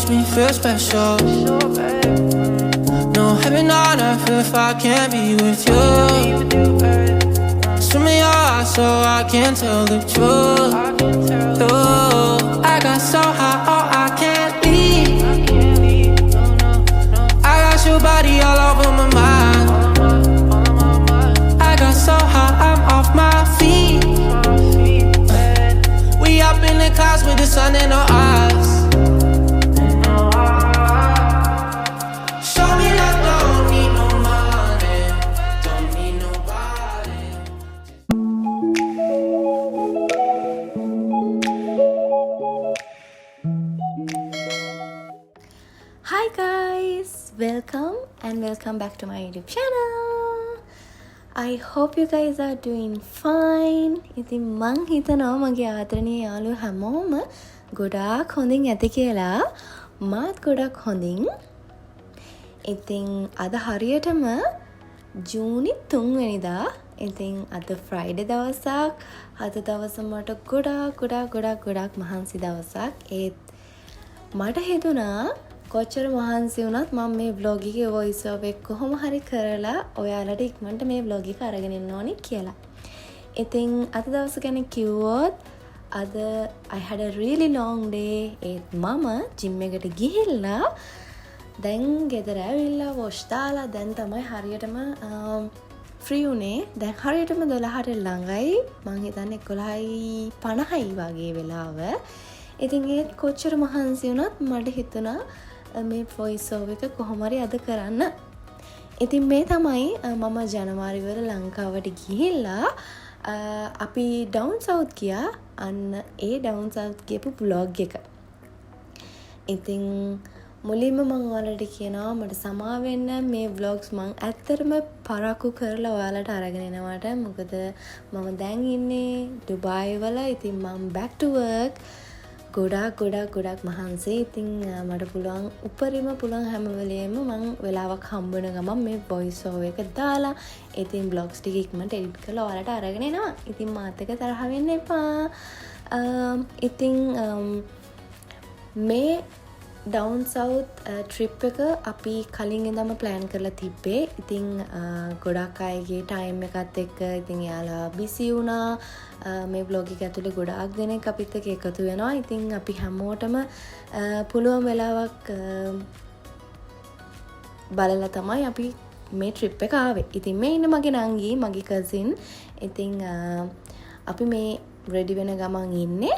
makes me feel special. No heaven on earth if I can't be with you. Swim in your eyes so I can tell the truth. I got so high, oh I can't leave. I got your body all over my mind. I got so high, I'm off my feet. We up in the clouds with the sun in our eyes. Show me love, don't need no money, don't need nobody. Hi guys, welcome back to my YouTube channel. I hope you guys are doing fine. ඉතින් මං හිතනවා මගේ ආදරණීය යාළුවෝ හැමෝම ගොඩාක් හොඳින් ඇති කියලා. මාත් ගොඩක් හොඳින්. ඉතින් අද හරියටම ජූනි 3 වෙනිදා. ඉතින් අද ෆ්‍රයිඩේ දවසක්. අද දවස මට ගොඩාක් මහන්සි දවසක්. ඒත් මට හිතුණා කොච්චර මහන්සි වුණත් මම මේ vlog එකේ voice over එක කොහොම හරි කරලා ඔයාලට ඉක්මනට මේ vlog එක අරගෙන එන්න ඕනි කියලා. ඉතින් අද දවස ගැන කිව්වොත් අද I had a really long day. ඒත් මම gym එකට ගිහිල්ලා දැන් ගෙදර ඇවිල්ලා wash දාලා දැන් තමයි හරියටම free උනේ. දැන් හරියටම 12ට ළඟයි. මං හිතන්නේ 11:50යි වගේ වෙලාව. ඉතින් ඒත් කොච්චර මහන්සි වුණත් මට හිතුණා මේ voice over එක කොහොම හරි අද කරන්න. ඉතින් මේ තමයි මම ජනවාරි වල ලංකාවට ගිහිල්ලා අපි down south ගියා. අන්න ඒ down south ගියපු vlog එක. ඉතින් මුලින්ම මම ඔයාලට කියනවා මට සමා වෙන්න මේ vlogs මම ඇත්තටම පරක්කු කරලා ඔයාලට අරගෙන එනවට. මොකද මම දැන් ඉන්නේ ඩුබායි වල. ඉතින් මම back to work. ගොඩක් මහන්සි. ඉතින් මට පුළුවන් උපරිම පුළුවන් හැම වෙලේම මං වෙලාවක් හම්බ වෙන ගමන් මේ voice over එක දාලා ඉතින් vlogs ටික ඉක්මනට edit කරලා ඔයාලට අරගෙන එනවා. ඉතින් මාත් එක්ක තරහ වෙන්න එපා. ඉතින් මේ down south trip එක අපි කලින් ඉඳන්ම plan කරලා තිබ්බේ. ඉතින් ගොඩක් අයගේ time එකත් එක්ක ඉතින් එයාලා busy වුණා. මේ vlog එක ඇතුලේ ගොඩාක් දෙනෙක් අපිත් එක්ක එකතු වෙනවා. ඉතින් අපි හැමෝටම පුළුවන් වෙලාවක් බලලා තමයි අපි මේ trip එක ආවේ. ඉතින් මේ ඉන්න මගේ නංගි, මගේ cousin. ඉතින් අපි මේ ready වෙන ගමන් ඉන්නේ.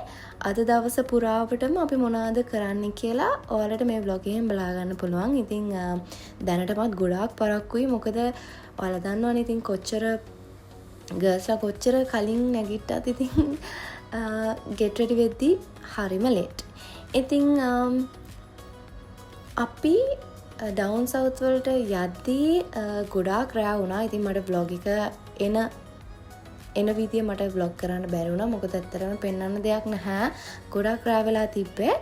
අද දවස පුරාවටම අපි මොනවද කරන්න කියලා ඔයාලට මේ vlog එකෙන් බලා ගන්න පුළුවන්. ඉතින් දැනටමත් ගොඩාක් පරක්කුයි. මොකද ඔයාලා දන්නවනේ ඉතින් කොච්චර ගර්ල්ස්ලා කොච්චර කලින් නැගිට්ටත් ඉතින් get ready වෙද්දි හරිම late. ඉතින් අපි down south වලට යද්දී ගොඩාක් රෑ වුණා. ඉතින් මට vlog එක එන විදිය මට vlog කරන්න බැරි වුණා. මොකද ඇත්තටම පෙන්වන්න දෙයක් නැහැ. ගොඩාක් රෑ වෙලා තිබ්බේ.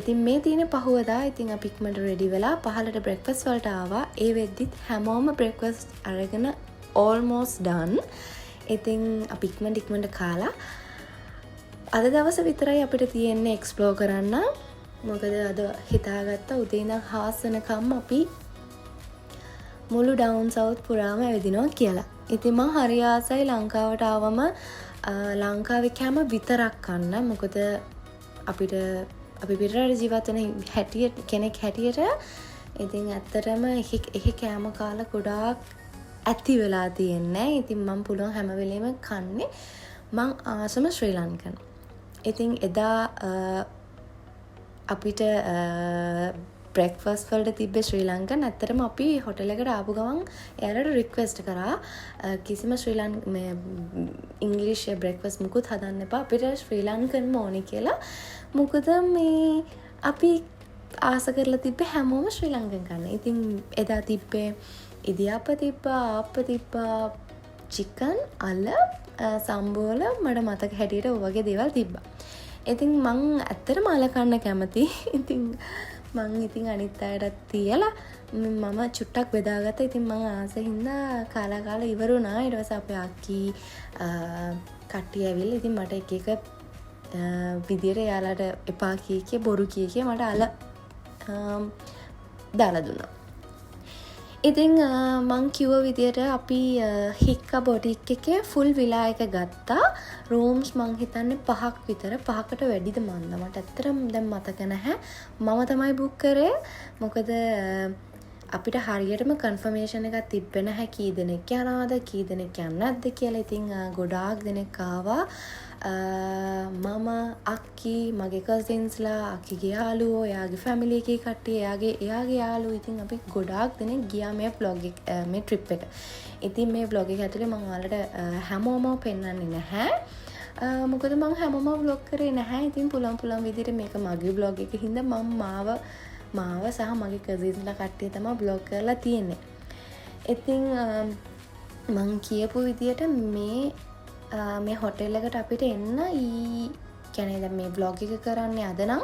ඉතින් මේ තියෙන පහුවදා ඉතින් අපි ඉක්මනට ready වෙලා පහලට breakfast වලට ආවා. ඒ වෙද්දිත් හැමෝම breakfast අරගෙන almost done. ඉතින් අපි ඉක්මනට කාලා අද දවස විතරයි අපිට තියෙන්නේ explore කරන්න. මොකද අද හිතාගත්තා උදේ ඉඳන් හවස වෙනකම් අපි මුළු down south පුරාම ඇවිදිනවා කියලා. ඉතින් මම හරි ආසයි ලංකාවට ආවම ලංකාවේ කැම විතරක් කන්න. මොකද අපිට අපි පිටරට ජීවත් වෙන කෙනෙක් හැටියට ඉතින් ඇත්තටම එහෙ කැම කාලා ගොඩාක් ඇති වෙලා තියෙන්නේ. ඉතින් මම පුළුවන් හැම වෙලෙම කන්නේ මං ආසම ශ්‍රී ලංකන්. ඉතින් එදා අපිට breakfast වලට තිබ්බේ ශ්‍රී ලංකන්. ඇත්තටම අපි hotel එකට ආපු ගමන් එයාලට request කරා කිසිම English breakfast මුකුත් හදන්න එපා. අපිට ශ්‍රී ලංකන්ම ඕනේ කියලා. මොකද මේ අපි ආස කරලා තිබ්බේ හැමෝම ශ්‍රී ලංකන් කන්න. ඉතින් එදා තිබ්බේ ඉදියාප්ප තිබ්බා, ආප්ප තිබ්බා, chicken, අල, සම්බෝල මට මතක හැටියට ඔය වගේ දේවල් තිබ්බා. ඉතින් මං ඇත්තටම අල කන්න කැමති. ඉතින් මං අනිත් අයටත් තියලා මම චුට්ටක් බෙදාගත්තා. ඉතින් මං ආස හින්දා කාලා ඉවර වුණා. ඊට පස්සේ අපේ අක්කී කට්ටිය ඇවිල්ලා ඉතින් මට එක විදියට යාලට එපා කී බොරු කී මට අල දාලා දුන්නා. ඉතින් මං කිව්ව විදියට අපි හික්කා බොටික් එකේ ෆුල් විලා එක ගත්තා. රූම්ස් මං හිතන්නේ 5ක් විතර. 5කට වැඩිද මන්ද මට ඇත්තටම දැන් මතක නැහැ. මම තමයි බුක් කරේ. මොකද අපිට හරියටම කන්ෆර්මේෂන් එකක් තිබ්බේ නැහැ කී දෙනෙක් යනවාද කී දෙනෙක් යන්නේ නැද්ද කියලා. ඉතින් ගොඩාක් දෙනෙක් ආවා. මම අක්කි මගේ කසින්ස්ලා අක්කිගේ යාළුවෝ එයාගේ ෆැමිලි එකේ කට්ටිය එයාගේ යාළුවෝ ඉතින් අපි ගොඩාක් දෙනෙක් ගියා මේ vlog එක මේ ට්‍රිප් එක. ඉතින් මේ vlog එක ඇතුලේ මම ඔයාලට හැමෝම පෙන්වන්නේ නැහැ. මොකද මම හැමෝම vlog කරේ නැහැ. ඉතින් පුලම් විදිහට මේක මගේ vlog එක හින්දා මම මාව සහ මගේ කසින්ස්ලා කට්ටිය තමයි vlog කරලා තියෙන්නේ. ඉතින් මං කියපු විදිහට මේ හොටෙල් එකට අපිට එන්න කියන්නේ දැන් මේ vlog එක කරන්නේ අද නම්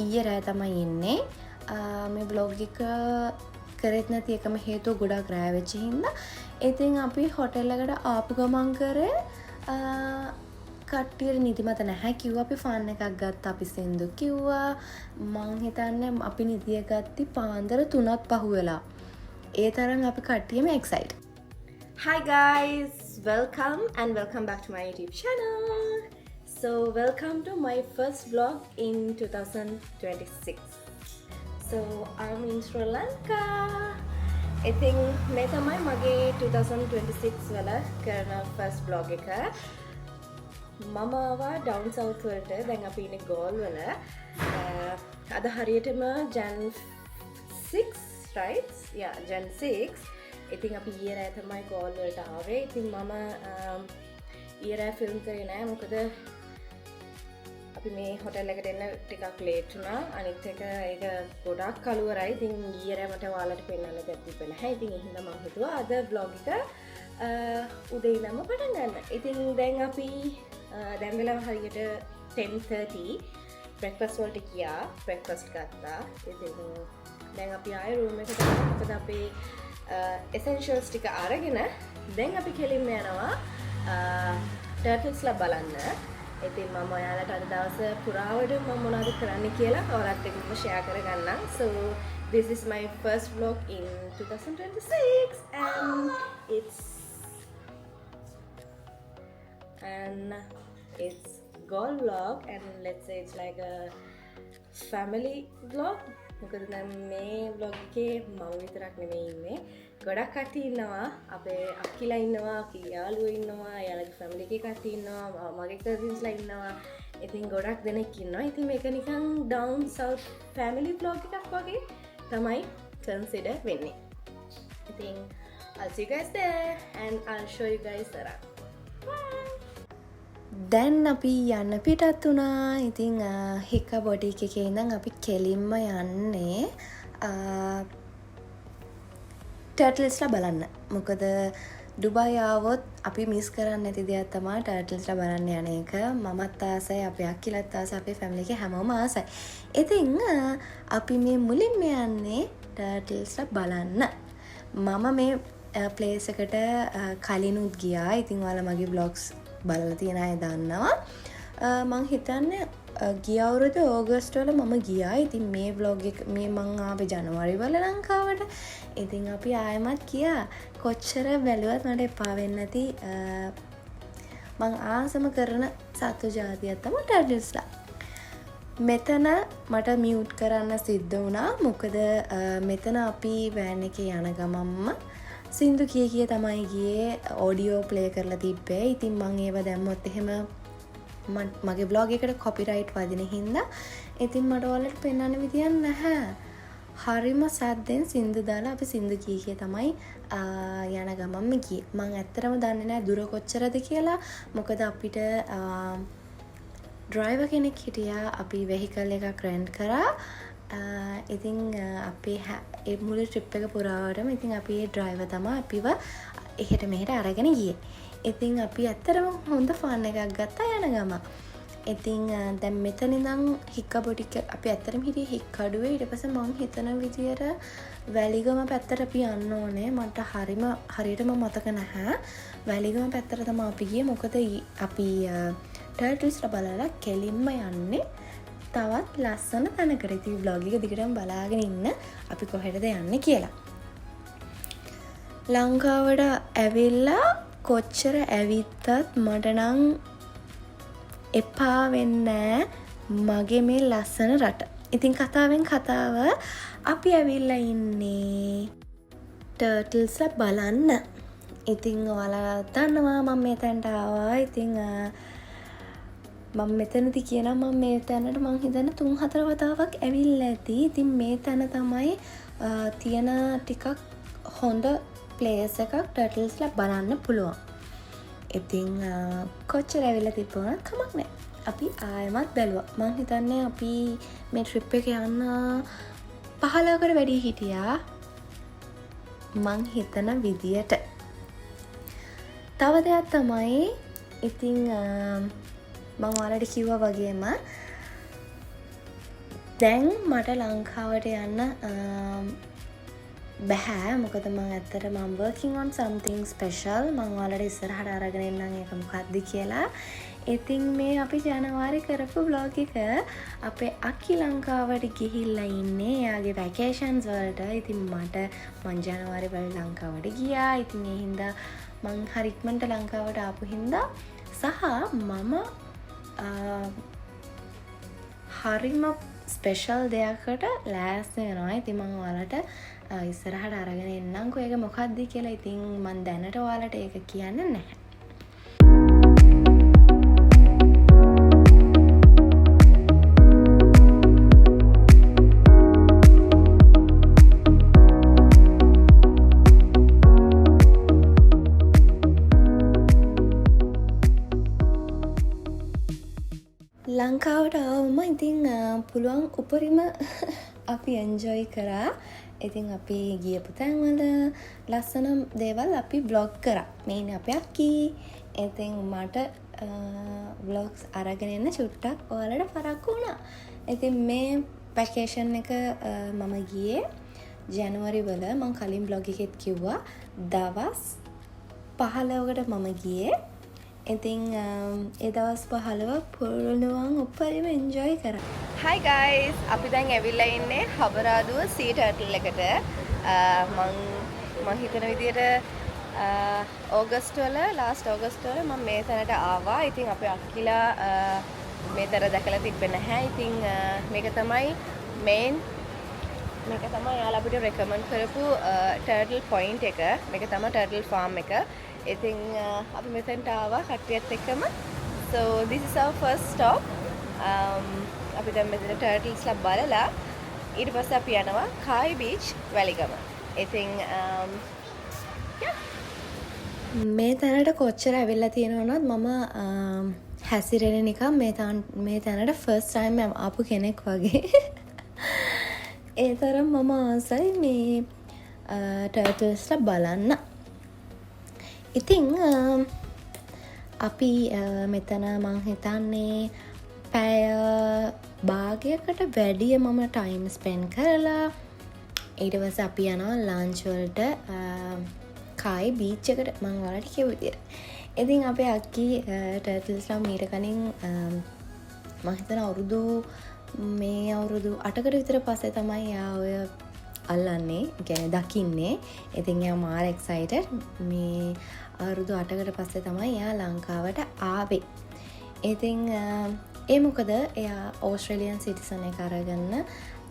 ඊයේ රෑ තමයි එන්නේ. මේ vlog එක කරෙත් නැති එකම හේතුව ගොඩක් රෑ වෙච්ච හින්දා. ඉතින් අපි හොටෙල් එකට ආපු ගමන් කරේ කට්ටියට නිදිමත නැහැ කිව්වා. අපි ෆන් එකක් ගත්තා. අපි සින්දු කිව්වා. මං හිතන්නේ අපි නිදිය ගත්ති පාන්දර 3ත් පහුවෙලා. ඒ තරම් අපි කට්ටියම excited. Hi guys, welcome and welcome back to my YouTube channel. So welcome to my first vlog in 2026. So I'm in Sri Lanka. I think මේ තමයි මගේ 2026 වල කරන first vlog එක. මම ආවා down south වලට. දැන් අපි ඉන්නේ ගෝල් වල. අද හරියටම Jan 6 right? Yeah, Jan 6. ඉතින් අපි ඊයේ රෑ තමයි ගෝල් වලට ආවේ. ඉතින් මම ඊයේ රෑ ෆිල්ම් කරේ නෑ. මොකද අපි මේ හොටෙල් එකට එන්න ටිකක් ලේට් වුණා. අනිත් එක ඒක ගොඩක් කළුවරයි. ඉතින් ඊයේ රෑ මට ඔයාලට පෙන්වන්න දෙයක් තිබ්බේ නැහැ. ඉතින් ඒ හින්දා මම හිතුවා අද vlog එක උදේ ඉඳන්ම පටන් ගන්න. ඉතින් දැන් අපි දැන් වෙලාව හරියට 10:30 breakfast වලට ගියා. breakfast ගත්තා. ඉතින් දැන් අපි ආයේ room එකට යනවා. මොකද අපේ essentials ටික අරගෙන දැන් අපි කෙලින්ම යනවා turtles ලා බලන්න. ඉතින් මම ඔයාලට අද දවසේ පුරාවට මම මොනවද කරන්න කියලා ඔයාලත් එක්කම share කරගන්නම්. So this is my first vlog in 2026 and it's goal vlog and let's say it's like a family vlog. මොකද දැන් මේ vlog එකේ මම විතරක් නෙමෙයි ඉන්නේ. ගොඩක් කට්ටිය ඉන්නවා. අපේ අක්කිලා ඉන්නවා, අක්කිගේ යාළුවෝ ඉන්නවා, යාළුවගේ ෆැමිලි එකේ කට්ටිය ඉන්නවා, මගේ කසින්ස්ලා ඉන්නවා. ඉතින් ගොඩක් දෙනෙක් ඉන්නවා. ඉතින් මේක නිකන් down south family vlog එකක් වගේ තමයි consider වෙන්නේ. ඉතින් I'll see you guys there and I'll show you guys around. දැන් අපි යන්න පිටත් වුණා. ඉතින් හික්කා බොටික් එකේ ඉඳන් අපි කෙලින්ම යන්නේ ටර්ටල්ස්ලා බලන්න. මොකද ඩුබායි ආවොත් අපි මිස් කරන්නේ නැති දෙයක් තමයි ටර්ටල්ස්ලා බලන්න යන එක. මමත් ආසයි, අපේ අක්කිලත් ආසයි, අපේ ෆැමිලි එකේ හැමෝම ආසයි. ඉතින් අපි මේ මුලින්ම යන්නේ ටර්ටල්ස්ලා බලන්න. මම මේ ප්ලේස් එකට කලිනුත් ගියා. ඉතින් ඔයාලා මගේ vlogs බලලා තියෙන අය දන්නවා. මං හිතන්නේ ගිය අවුරුදු ඕගස්ට් වල මම ගියා. ඉතින් මේ vlog එක මේ මං ආවේ ජනවාරි වල ලංකාවට. ඉතින් අපි ආයෙමත් ගියා. කොච්චර බැලුවත් මට එපා වෙන්නේ නැති මං ආසම කරන සතු ජාතියක් තමයි ටර්ටල්ස්ලා. මෙතන මට මියුට් කරන්න සිද්ධ වුණා. මොකද මෙතන අපි වෑන් එකේ යන ගමම්ම සින්දු කිය තමයි ගියේ. ඔඩියෝ ප්ලේ කරලා තිබ්බේ. ඉතින් මං ඒව දැම්මොත් එහෙම මගේ vlog එකට copyright වදින හින්දා ඉතින් මට ඔයාලට පෙන්වන්න විදියක් නැහැ. හරිම සද්දෙන් සින්දු දාලා අපි සින්දු කිය තමයි යන ගමන්ම ගියේ. මං ඇත්තටම දන්නේ නැහැ දුර කොච්චරද කියලා. මොකද අපිට ඩ්‍රයිවර් කෙනෙක් හිටියා. අපි වෙහිකල් එකක් රෙන්ට් කරා. ඉතින් අපේ ඒ මුළු ට්‍රිප් එක පුරාවටම ඉතින් අපි ඒ ඩ්‍රයිවර් තමයි අපිව එහෙට මෙහෙට අරගෙන ගියේ. ඉතින් අපි ඇත්තටම හොඳ ෆන් එකක් ගත්තා යන ගම. ඉතින් දැන් මෙතන ඉඳන් හික්කා බොටික් අපි ඇත්තටම හිටියේ හික්කඩුවේ. ඊට පස්සේ මම හිතන විදියට වැලිගම පැත්තට අපි යන්න ඕනේ. මට හරියටම මතක නැහැ. වැලිගම පැත්තට තමයි අපි ගියේ. මොකද අපි ටර්ටල්ස්ලා බලලා කෙලින්ම යන්නේ තවත් ලස්සන තැනකට. ඉතින් vlog එක දිගටම බලාගෙන ඉන්න අපි කොහෙටද යන්නේ කියලා. ලංකාවට ඇවිල්ලා කොච්චර ඇවිත්තත් මට නම් එපා වෙන්නේ මගේ මේ ලස්සන රට. ඉතින් කතාවෙන් කතාව අපි ඇවිල්ලා ඉන්නේ ටර්ටල්ස්ලා බලන්න. ඉතින් ඔයාලා දන්නවා මම මේ තැනට ආවා. ඉතින් මම මෙතනදි කියනවා මම මේ තැනට මං හිතන්නේ 3-4 වතාවක් ඇවිල්ලා ඇති. ඉතින් මේ තැන තමයි තියෙන ටිකක් හොඳ ප්ලේස් එකක් ටර්ටල්ස්ලා බලන්න පුළුවන්. ඉතින් කොච්චර ඇවිල්ලා තිබුණත් කමක් නැහැ. අපි ආයෙමත් බැලුවා. මං හිතන්නේ අපි මේ ට්‍රිප් එක යන්න 15කට වැඩි හිටියා. මං හිතන විදියට. තව දෙයක් තමයි ඉතින් මම ඔයාලට කිව්වා වගේම දැන් මට ලංකාවට යන්න බැහැ. මොකද මම ඇත්තට මම working on something special. මම ඔයාලට ඉස්සරහට අරගෙන එන්නම් ඒක මොකක්ද කියලා. ඉතින් මේ අපි ජනවාරි කරපු vlog එක අපේ අක්කි ලංකාවට ගිහිල්ලා ඉන්නේ එයාගේ වැකේෂන්ස් වලට. ඉතින් මම ජනවාරි වල ලංකාවට ගියා. ඉතින් ඒ හින්දා මං හරි ඉක්මනට ලංකාවට ආපු හින්දා සහ මම හරිම ස්පෙෂල් දෙයකට ලෑස්ති වෙනවා. ඉතින් මම ඔයාලට ඉස්සරහට අරගෙන එන්නම්කෝ ඒක මොකක්ද කියලා. ඉතින් මම දැනට ඔයාලට ඒක කියන්න නැහැ. ලංකාවට ආවම ඉතින් පුළුවන් උපරිම අපි එන්ජොයි කරා. ඉතින් අපි ගියපු තැන්වල ලස්සන දේවල් අපි vlog කරා. මේන අපේ අක්කි. ඉතින් මට vlogs අරගෙන එන්න චුට්ටක් ඔයාලට පරක්කු වුණා. ඉතින් මේ වැකේෂන් එක මම ගියේ ජනවාරි වල. මම කලින් vlog එකෙත් කිව්වා දවස් 15කට මම ගියේ. ඉතින් ඒ දවස් 15 පුළුවන් උපරිම එන්ජොයි කරා. Hi guys, අපි දැන් ඇවිල්ලා ඉන්නේ හබරාදුව සී ටර්ටල් එකට. මම හිතන විදියට ඕගස්ට් වල ලාස්ට් ඕගස්ට් වල මම මේ තැනට ආවා. ඉතින් අපේ අක්කිලා මේ තැන දැකලා තිබ්බේ නැහැ. ඉතින් මේක තමයි යාළුවා අපිට රෙකමන්ඩ් කරපු ටර්ටල් පොයින්ට් එක. මේක තමයි ටර්ටල් ෆාම් එක. ඉතින් අපි මෙතනට ආවා කට්ටියත් එක්කම. So this is our first stop. අපි දැන් මෙතන ටර්ටල්ස්ලා බලලා ඊට පස්සේ අපි යනවා කායි බීච් වැලිගම. ඉතින් මේ තැනට කොච්චර ඇවිල්ලා තියෙනවනොත් මම හැසිරෙන නිකන් මේ තැනට first time ආපු කෙනෙක් වගේ. ඒ තරම් මම ආසයි මේ ටර්ටල්ස්ලා බලන්න. ඉතින් අපි මෙතන මං හිතන්නේ පැය භාගයකට වැඩිය මම ටයිම් ස්පෙන්ඩ් කරලා ඊට පස්සේ අපි යනවා ලන්ච් වලට කායි බීච් එකට මං ඔයාලට කියපු විදියට. ඉතින් අපේ අක්කි ටර්ටල්ස්ලා මීට කලින් මං හිතන අවුරුදු 8කට විතර පස්සේ තමයි යා ඔය අල්ලන්නේ, කියන්නේ දකින්නේ. ඉතින් එයා මාර එක්සයිටඩ්. මේ අවුරුදු 8කට පස්සේ තමයි එයා ලංකාවට ආවේ. ඉතින් ඒ මොකද එයා ඕස්ට්‍රේලියන් සිටිසන් එක අරගන්න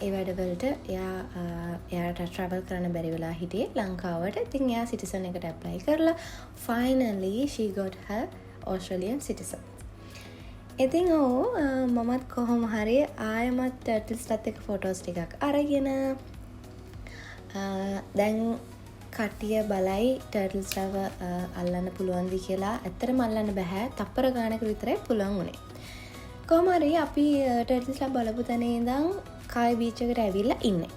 ඒ වැඩවලට එයාට ට්‍රැවල් කරන්න බැරි වෙලා හිටියේ ලංකාවට. ඉතින් එයා සිටිසන් එකට ඇප්ලයි කරලා finally she got her Australian citizen. ඉතින් මමත් කොහොම හරි ආයෙමත් ටර්ටල්ස්ලත් එක්ක ෆොටෝස් ටිකක් අරගෙන දැන් කට්ටිය බලයි ටර්ටල්ස්ලව අල්ලන්න පුළුවන්ද කියලා. ඇත්තටම අල්ලන්න බෑ. තප්පර ගානකට විතරයි පුළුවන් උනේ. කොහොම හරි අපි ටර්ටල්ස්ලා බලපු තැන ඉඳන් කායි බීච් එකට ඇවිල්ලා ඉන්නේ.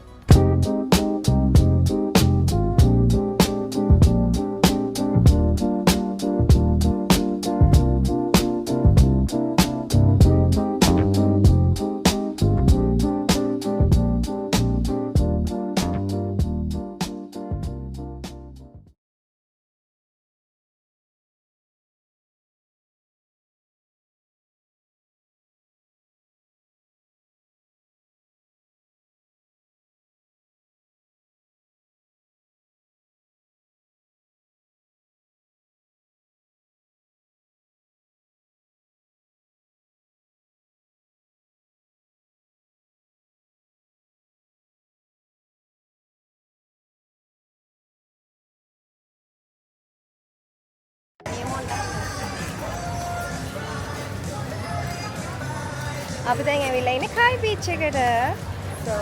අපි දැන් ඇවිල්ලා ඉන්නේ කායි බීච් එකට. So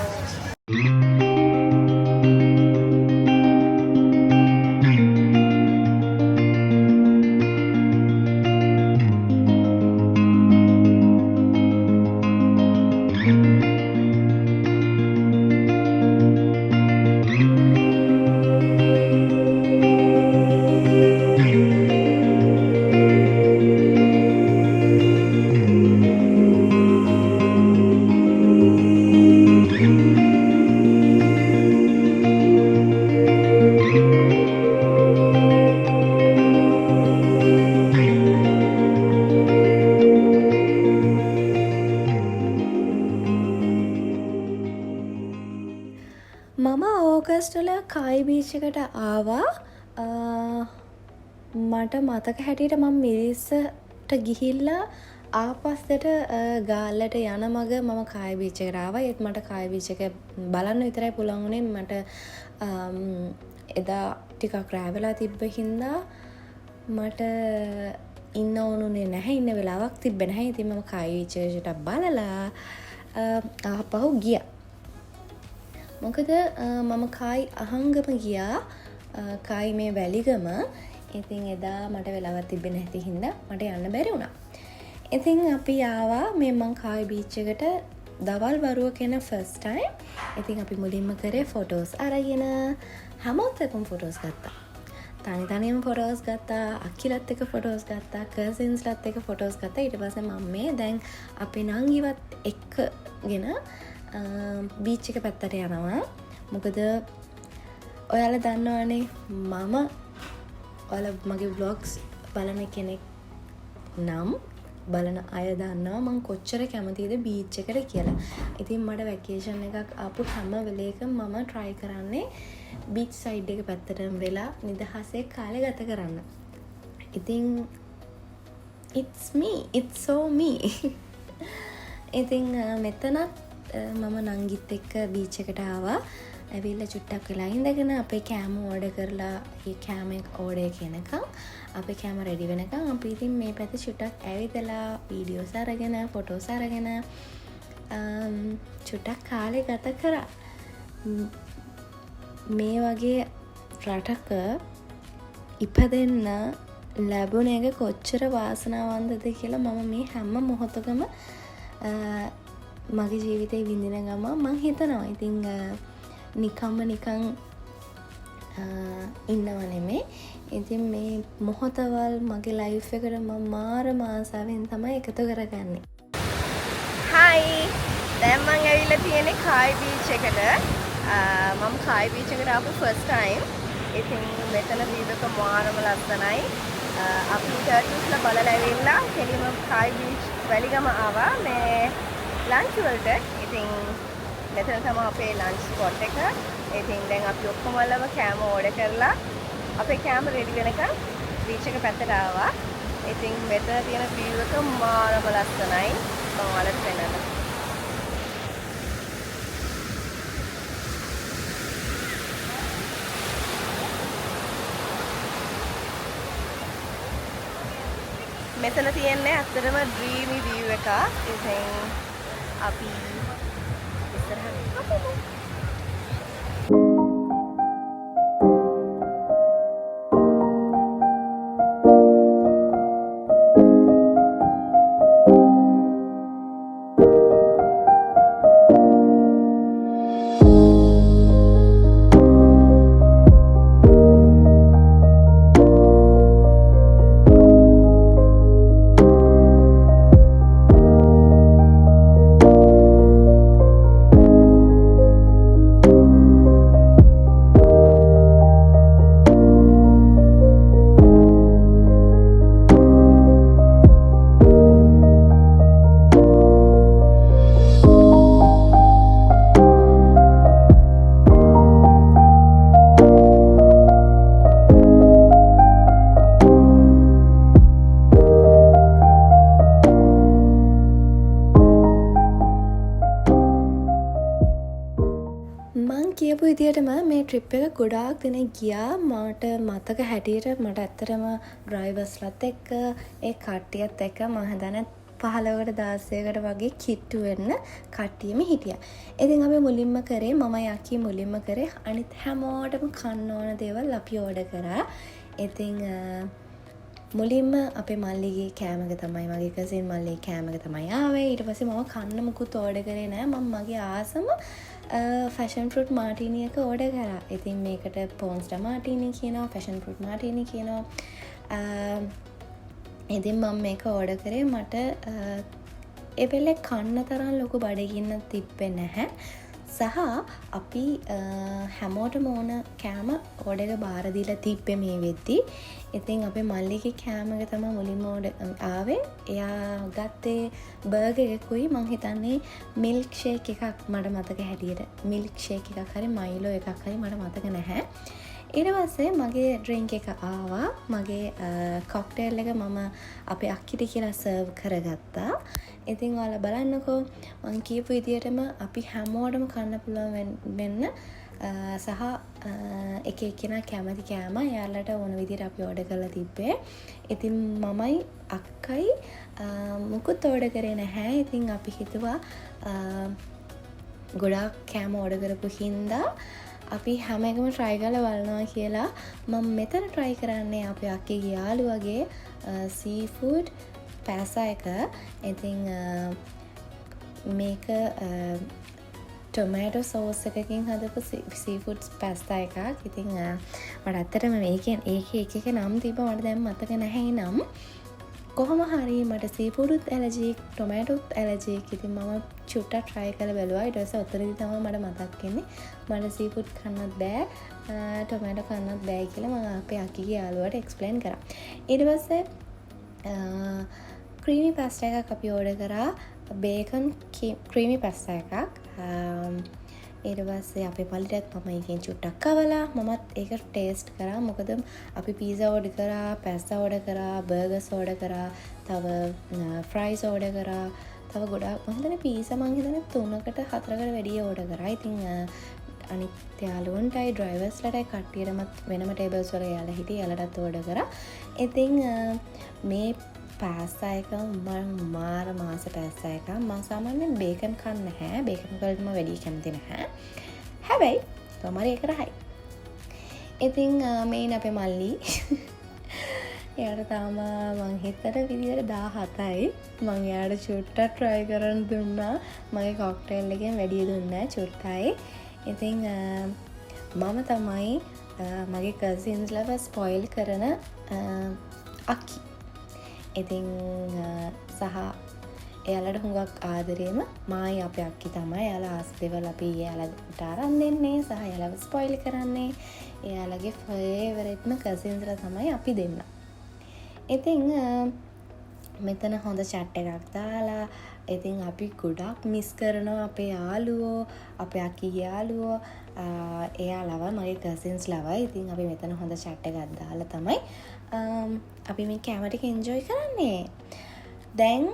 මම ඕගස්ට් වල කායි බීච් එකට ආවා. මට මතක හැටියට මම මිරිස්සට ගිහිල්ලා ආපස්සට ගාල්ලට යන මග මම කායි බීච් එකට ආවා. ඒත් මට කායි බීච් එක බලන්න විතරයි පුළුවන් වුණේ. මට එදා ටිකක් රෑ වෙලා තිබ්බ හින්දා මට ඉන්න ඕනුනේ නැහැ. ඉන්න වෙලාවක් තිබ්බේ නැහැ. ඉතින් මම කායි බීච් එකට බලලා ආපහු ගියා. මොකද මම කායි අහංගම ගියා. කායි මේ වැලිගම. ඉතින් එදා මට වෙලාවක් තිබ්බේ නැති හින්දා මට යන්න බැරි වුණා. ඉතින් අපි ආවා මේ මං කායි බීච් එකට දවල් වරුවක එන ෆස්ට් ටයිම්. ඉතින් අපි මුලින්ම කරේ ෆොටෝස් අරගෙන හැමෝත් එක්කම ෆොටෝස් ගත්තා. තනි තනියම ෆොටෝස් ගත්තා. අකිලත් එක්ක ෆොටෝස් ගත්තා. කසින්ස්ලත් එක්ක ෆොටෝස් ගත්තා. ඊට පස්සේ මම මේ දැන් අපේ නංගිවත් එක්කගෙන බීච් එක පැත්තට යනවා. මොකද ඔයාලා දන්නවනේ මම ඔයාලා මගේ vlogs බලන කෙනෙක් නම් බලන අය දන්නවා මම කොච්චර කැමතිද බීච් එකට කියලා. ඉතින් මට වැකේෂන් එකක් ආපු හැම වෙලේකම මම try කරන්නේ බීච් සයිඩ් එක පැත්තටම වෙලා නිදහසේ කාලය ගත කරන්න. ඉතින් it's so me. ඉතින් මෙතනත් මම නංගිත් එක්ක බීච් එකට ආවා. ඇවිල්ලා චුට්ටක් වෙලා ඉඳගෙන අපේ කෑම ඕඩර් කරලා ඒ කෑම ඕඩර් කරනකම් අපේ කෑම රෙඩි වෙනකම් අපි ඉතින් මේ පැත්තේ චුට්ටක් ඇවිදලා වීඩියෝස් අරගෙන ෆොටෝස් අරගෙන චුට්ටක් කාලේ ගත කරා. මේ වගේ රටක ඉපදෙන්න ලැබුණ එක කොච්චර වාසනාවන්තද කියලා මම මේ හැම මොහොතකම මගේ ජීවිතේ විඳින ගම මං හිතනවා. ඉතින් නිකම්ම නිකං ඉන්නව නෙමේ. ඉතින් මේ මොහොතවල් මගේ ලයිෆ් එකට මම මාරම ආසාවෙන් තමයි එකතු කරගන්නේ. හයි! දැන් මං ඇවිල්ලා තියෙන්නේ කායි බීච් එකට. මම කායි බීච් එකට ආපු ෆස්ට් ටයිම්. ඉතින් මෙතන view එක මාරම ලස්සනයි. අපි ටර්ටල්ස්ලා බලලා ඇවිල්ලා කෙලිම කායි බීච් වැලිගම ආවා මේ ලන්ච් වලට. ඉතින් මෙතන තමයි අපේ ලන්ච් ස්පොට් එක. ඉතින් දැන් අපි ඔක්කොමලම කෑම ඕඩර් කරලා අපේ කෑම රෙඩි වෙනකන් බීච් එක පැත්තට ආවා. ඉතින් මෙතන තියෙන view එක මාරම ලස්සනයි. මම ඔයාලට පෙන්නන්න. මෙතන තියෙන්නේ ඇත්තටම ඩ්‍රීමි view එකක්. ඉතින් අපි ඉස්සරහට අපමු. කියපු විදිහටම මේ ට්‍රිප් එක ගොඩාක් දෙනෙක් ගියා. මට මතක හැටියට මට ඇත්තටම ඩ්‍රයිවර්ස්ලත් එක්ක ඒ කට්ටියත් එක්ක මම හිතන්නේ 15කට 16කට වගේ කිට්ටු වෙන්න කට්ටියම හිටියා. ඉතින් අපි මුලින්ම කරේ මම යකි මුලින්ම කරේ අනිත් හැමෝටම කන්න ඕන දේවල් අපි ඕඩර් කරා. ඉතින් මුලින්ම අපේ මල්ලිගේ කෑමක තමයි මගේ කසින් මල්ලිගේ කෑමක තමයි ආවේ. ඊට පස්සේ මම කන්න මුකුත් ඕඩර් කරේ නෑ. මම මගේ ආසම ෆැෂන් ෆෘට් මාටිනි එක ඕඩර් කරා. ඉතින් මේකට පෝන්ස්ටර් මාටිනි කියනවා, ෆැෂන් ෆෘට් මාටිනි කියනවා. ඉතින් මම මේක ඕඩර් කරේ. මට ඒ වෙලේ කන්න තරම් ලොකු බඩගින්නක් තිබ්බේ නැහැ. සහ අපි හැමෝටම ඕන කෑම ඕඩර් එක බාර දීලා තිබ්බේ මේ වෙද්දි. ඉතින් අපේ මල්ලිගේ කෑමක තමයි මුලින්ම ආවේ. එයා ගත්තේ බර්ගර් එකකුයි මං හිතන්නේ මිල්ක් ෂේක් එකක් මට මතක හැටියට. මිල්ක් ෂේක් එකක් හරි මයිලෝ එකක් හරි මට මතක නැහැ. ඊට පස්සේ මගේ ඩ්‍රින්ක් එක ආවා. මගේ කොක්ටේල් එක මම අපේ අක්කිට කියලා සර්ව් කරගත්තා. ඉතින් ඔයාලා බලන්නකෝ මං කියපු විදියටම අපි හැමෝටම කන්න පුළුවන් වෙන්න සහ එක එක්කෙනා කැමති කෑම එයාලට ඕන විදිහට අපි ඕඩර් කරලා තිබ්බේ. ඉතින් මමයි අක්කයි මුකුත් ඕඩර් කරේ නැහැ. ඉතින් අපි හිතුවා ගොඩාක් කෑම ඕඩර් කරපු හින්දා අපි හැම එකම try කරලා බලනවා කියලා. මම මෙතන try කරන්නේ අපේ අක්කගේ යාළුවගේ seafood පාස්තා එක. ඉතින් මේක ටොමෑටෝ සෝස් එකකින් හදපු සීෆුඩ් පාස්තා එකක්. ඉතින් මට ඇත්තටම මේකෙන් ඒක එක නම් තිබ්බා මට දැන් මතක නැහැ නම්. කොහොම හරි මට සීෆුඩුත් ඇලර්ජික්, ටොමෑටෝත් ඇලර්ජික්. ඉතින් මම චුට්ටක් try කරලා බැලුවා. ඊට පස්සේ ඔතනදී තමයි මට මතක් වෙන්නේ මට සීෆුඩ් කන්නත් බෑ, ටොමෑටෝ කන්නත් බෑ කියලා මම අපේ අක්කිගේ යාළුවාට එක්ස්ප්ලেইন කරා. ඊට පස්සේ ක්‍රීමි පාස්තා එකක් අපි ඕඩර් කරා. බේකන් ක්‍රීමි පාස්තා එකක්. ඊට පස්සේ අපේ පල්ලිටත් මම එකෙන් චුට්ටක් කවලා මමත් ඒක ටේස්ට් කරා. මොකද අපි පීසා ඕඩර් කරා, පාස්තා ඕඩර් කරා, බර්ගර්ස් ඕඩර් කරා, තව ෆ්‍රයිස් ඕඩර් කරා, තව ගොඩාක් මම හිතන්නේ පීසා මං හිතන්නේ 3කට 4කට වැඩිය ඕඩර් කරා. ඉතින් අනිත් යාළුවන්ටයි ඩ්‍රයිවර්ස්ලටයි කට්ටියටමත් වෙනම ටේබල්ස් වල යාලා හිටියේ. යාලටත් ඕඩර් කරා. ඉතින් මේ පාස්තා එක මාර මාස පාස්තා එක. මම සාමාන්‍යයෙන් බේකන් කන්නේ නැහැ. බේකන් වලට මම වැඩි කැමති නැහැ. හැබැයි කොහමද ඒක රහයි. ඉතින් මේන් අපේ මල්ලි එයාට තාම මං හිතන විදිහට 17යි. මං එයාට චුට්ටක් try කරන් දුන්නා. මගේ කොක්ටේල් එකෙන් වැඩි දුන්නා චුට්ටයි. ඉතින් මම තමයි මගේ කසින්ස්ලව ස්පොයිල් කරන අක්කි. ඉතින් සහ එයාලට හුඟක් ආදරේම මායි අපේ අක්කි තමයි. එයාලා ආස් දේවල් අපි එයාලට අරන් දෙන්නේ සහ එයාලව ස්පොයිල් කරන්නේ. එයාලගේ ෆේවරිට්ම කසින්ස්ලා තමයි අපි දෙන්න. ඉතින් මෙතන හොඳ chat එකක් දාලා ඉතින් අපි ගොඩක් මිස් කරනවා අපේ යාළුවෝ, අපේ අක්කිගේ යාළුවෝ, එයාලව මගේ කසින්ස් ලවයි. ඉතින් අපි මෙතන හොඳ chat එකක් දාලා තමයි අපි මේ කැම ටික එන්ජොයි කරන්නේ. දැන්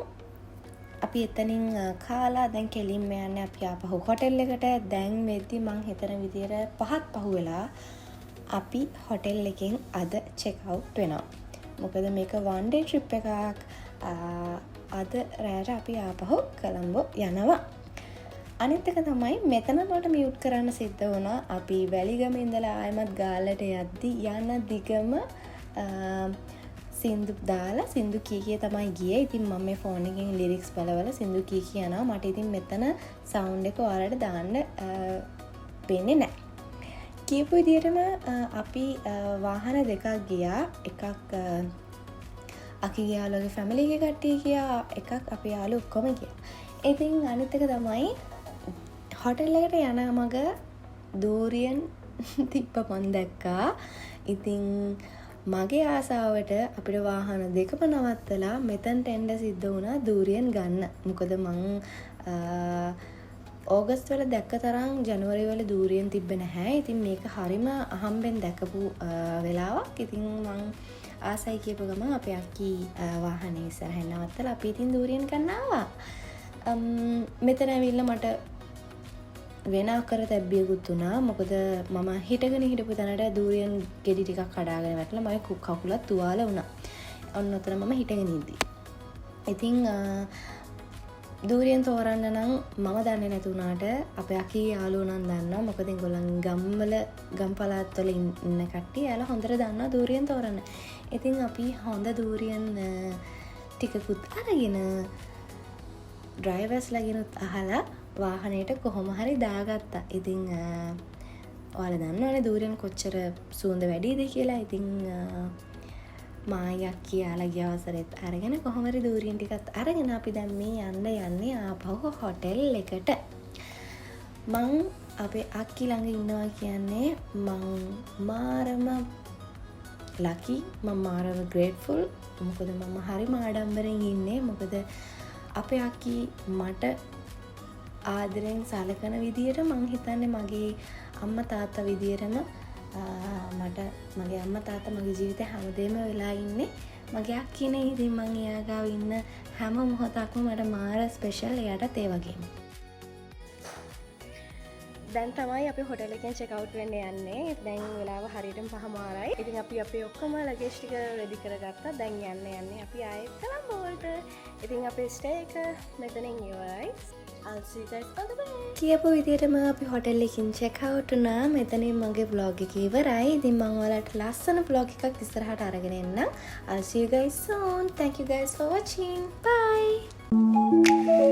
අපි එතනින් කාලා දැන් කෙලින්ම යන්නේ අපි ආපහු හොටෙල් එකට. දැන් වෙද්දි මං හිතන විදියට 5ක් පහු වෙලා අපි හොටෙල් එකෙන් අද චෙක් අවුට් වෙනවා. මොකද මේක one day trip එකක්. අද රෑට අපි ආපහු කොළඹ යනවා. අනිත් එක තමයි මෙතන මට මියුට් කරන්න සිද්ධ වුණා. අපි වැලිගම ඉඳලා ආයමත් ගාල්ලට යද්දි යන දිගම සින්දු දාලා සින්දු කී තමයි ගියේ. ඉතින් මම මේ ෆෝන් එකෙන් ලිරික්ස් බලවල සින්දු කී යනවා. මට ඉතින් මෙතන සවුන්ඩ් එක ඔයාලට දාන්න පෙන්නේ නැහැ. කියපු විදිහටම අපි වාහන දෙකක් ගියා. එකක් අකිගේ යාළුවගේ ෆැමිලි එකේ කට්ටිය ගියා. එකක් අපේ යාළුවෝ ඔක්කොම ගියා. ඉතින් අනිත් එක තමයි හොටෙල් එකට යන මග දූරියන් තිබ්බ මන් දැක්කා. ඉතින් මගේ ආසාවට අපිට වාහන දෙකම නවත්තලා මෙතනට එන්න සිද්ධ වුණා දූරියන් ගන්න. මොකද මං ඕගස්ට් වල දැක්ක තරම් ජනවරි වල දූරියන් තිබ්බේ නැහැ. ඉතින් මේක හරිම අහම්බෙන් දැකපු වෙලාවක්. ඉතින් මං ආසයි කියපු ගමන් අපේ අක්කි වාහනේ ඉස්සරහින් නවත්තලා අපි ඉතින් දූරියන් ගන්න ආවා. මෙතන ඇවිල්ලා මට වෙන අකර තැබ්බියකුත් වුණා. මොකද මම හිටගෙන හිටපු තැනට දූරියන් ගෙඩි ටිකක් කඩාගෙන වැටලා මගේ කකුලත් තුවාල වුණා. ඔන්න ඔතන මම හිටගෙන ඉද්දි. ඉතින් දූරියෙන් තෝරන්න නම් මම දන්නේ නැතුණාට අපේ අකී යාළුවෝ නම් දන්නවා. මොකද ඒගොල්ලන් ගම් පළාත්වල ඉන්න කට්ටිය එයාලා හොඳට දන්නවා දූරියෙන් තෝරන්න. ඉතින් අපි හොඳ දූරියෙන් ටිකකුත් අරගෙන ඩ්‍රයිවර්ස්ලාගෙනුත් අහලා වාහනයට කොහොම හරි දාගත්තා. ඉතින් ඔයාලා දන්නවනේ දූරියෙන් කොච්චර සුවඳ වැඩිද කියලා. ඉතින් මායක් කියලා ගිය අවසරෙත් අරගෙන කොහොම හරි දූරියෙන් ටිකත් අරගෙන අපි දැන් මේ යන්නේ ආපහු හොටෙල් එකට. මං අපේ අක්කි ළඟ ඉන්නවා කියන්නේ මං මාරම ලකි, මම මාරම ග්‍රේට්ෆුල්. මොකද මම හරිම ආඩම්බරෙන් ඉන්නේ. මොකද අපේ අක්කි මට ආදරෙන් සලකන විදියට මං හිතන්නේ මගේ අම්මා තාත්තා විදියටම මට මගේ අම්මා තාත්තා මගේ ජීවිතේ හැමදේම වෙලා ඉන්නේ මගේ අක්කිනේ. ඉතින් මං එයා ගාව ඉන්න හැම මොහොතක්ම මට මාර ස්පෙෂල්. එයාටත් ඒ වගේම. දැන් තමයි අපි හොටෙල් එකෙන් චෙක් අවුට් වෙන්න යන්නේ. දැන් වෙලාව හරියටම 5:00යි. ඉතින් අපි අපේ ඔක්කොම ලගේජ් ටික රෙඩි කරගත්තා. දැන් යන්නේ අපි ආයෙත් කොළඹ. ඉතින් අපේ ස්ටේ එක මෙතනින් ඉවරයි. I'll see you guys on the way. කියපු විදිහටම අපි හොටෙල් එකකින් චෙක් අවුට් වුණා. මෙතනින් මගේ vlog එක ඉවරයි. ඉතින් මම ඔයාලට ලස්සන vlog එකක් ඉස්සරහට අරගෙන එන්නම්. I'll see you guys soon. Thank you guys for watching. Bye.